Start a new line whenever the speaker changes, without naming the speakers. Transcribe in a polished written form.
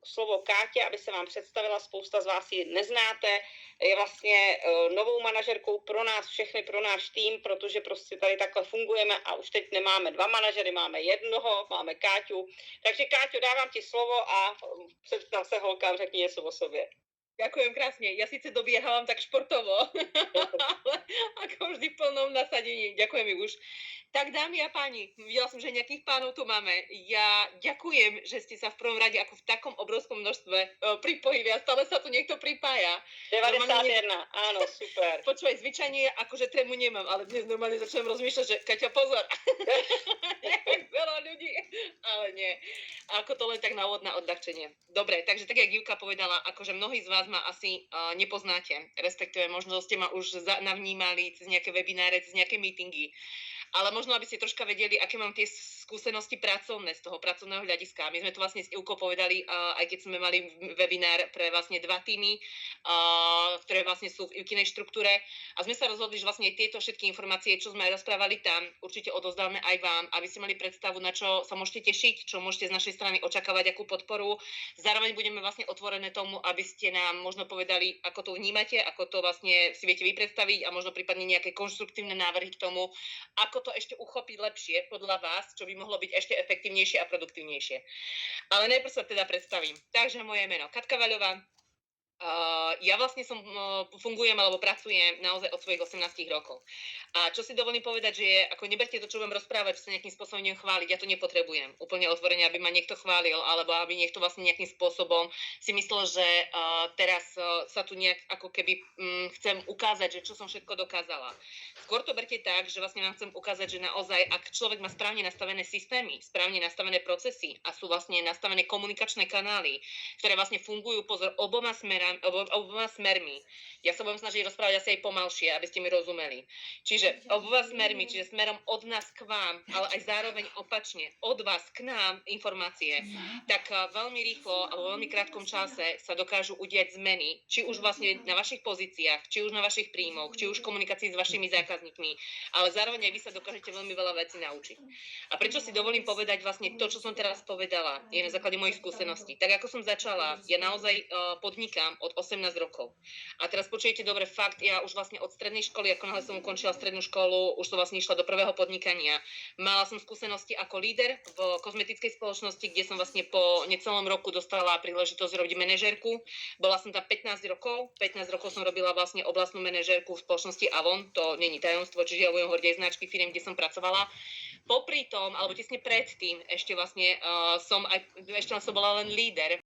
slovo Kátě, aby se vám představila, spousta z vás ji neznáte, je vlastně novou manažerkou pro nás všechny, pro náš tým, protože prostě tady takhle fungujeme a už teď nemáme 2 manažery, máme jednoho, máme Káťu. Takže Káťo, dávám ti slovo a představ se holkám, řekni něco o sobě.
Ďakujem krásne. Ja síce dobiehávam tak športovo, ale ako vždy v plnom nasadení. Ďakujem mi už. Tak dámy a páni, videla som, že nejakých pánov tu máme. Ja ďakujem, že ste sa v prvom rade ako v takom obrovskom množstve pripojili a stále sa tu niekto pripája.
91, áno, super.
Počúvaj, zvyčajne akože trému nemám, ale dnes normálne začnem rozmýšľať, že Kaťa, pozor. Veľa ľudí, ale nie. Ako to len tak na odľahčenie. Dobre, takže tak, jak Ivka povedala, akože mnohí z vás ma asi nepoznáte, respektíve možno ste ma už navnímali cez nejaké webináre, cez nejaké meetingy, ale možno, aby ste troška vedeli, aké mám tie skúsenosti pracovné z toho pracovného hľadiska. My sme to vlastne s Ivkou povedali, aj keď sme mali webinár pre vlastne 2 týmy, ktoré vlastne sú v Ivkinej štruktúre, a sme sa rozhodli, že vlastne tieto všetky informácie, čo sme rozprávali tam, určite odovzdáme aj vám, aby ste mali predstavu, na čo sa môžete tešiť, čo môžete z našej strany očakávať, akú podporu. Zároveň budeme vlastne otvorené tomu, aby ste nám možno povedali, ako to vnímate, ako to vlastne si viete vy predstaviť a možno prípadne nejaké konštruktívne návrhy k tomu, ako to ešte uchopiť lepšie podľa vás, čo by mohlo byť ešte efektívnejšie a produktívnejšie. Ale najprv sa teda predstavím. Takže moje meno Katka Vaľová. Ja vlastne fungujem alebo pracujem naozaj od svojich 18 rokov. A čo si dovolím povedať, že ako neberte to, čo budem rozprávať, že sa nejakým spôsobom idem chváliť, ja to nepotrebujem úplne otvorene, aby ma niekto chválil, alebo aby niekto vlastne nejakým spôsobom si myslel, že teraz sa tu nejak ako keby chcem ukázať, že čo som všetko dokázala. Skôr to berte tak, že vlastne vám chcem ukázať, že naozaj, ak človek má správne nastavené systémy, správne nastavené procesy a sú vlastne nastavené komunikačné kanály, ktoré vlastne fungujú oboma smermi. Ja sa budem snažiť rozprávať asi aj pomalšie, aby ste mi rozumeli. Čiže oboma smermi, čiže smerom od nás k vám, ale aj zároveň opačne, od vás k nám informácie, tak veľmi rýchlo alebo veľmi krátkom čase sa dokážu udiať zmeny, či už vlastne na vašich pozíciách, či už na vašich príjmoch, či už v komunikácii s vašimi zákazníkmi, ale zároveň aj vy sa dokážete veľmi veľa vecí naučiť. A prečo si dovolím povedať vlastne to, čo som teraz povedala, je na základe mojich skúseností. Tak ako som začala, ja naozaj podnikám od 18 rokov. A teraz počujete dobre, fakt, ja už vlastne od strednej školy, ako náhle som ukončila strednú školu, už som vlastne išla do prvého podnikania. Mala som skúsenosti ako líder v kozmetickej spoločnosti, kde som vlastne po necelom roku dostala príležitosť robiť manažérku. Bola som tam 15 rokov. 15 rokov som robila vlastne oblastnú manažérku v spoločnosti Avon, to není tajomstvo, čiže ja budem hovoriť aj značky firiem, kde som pracovala. Popri tom, alebo tesne predtým, ešte vlastne som bola len líder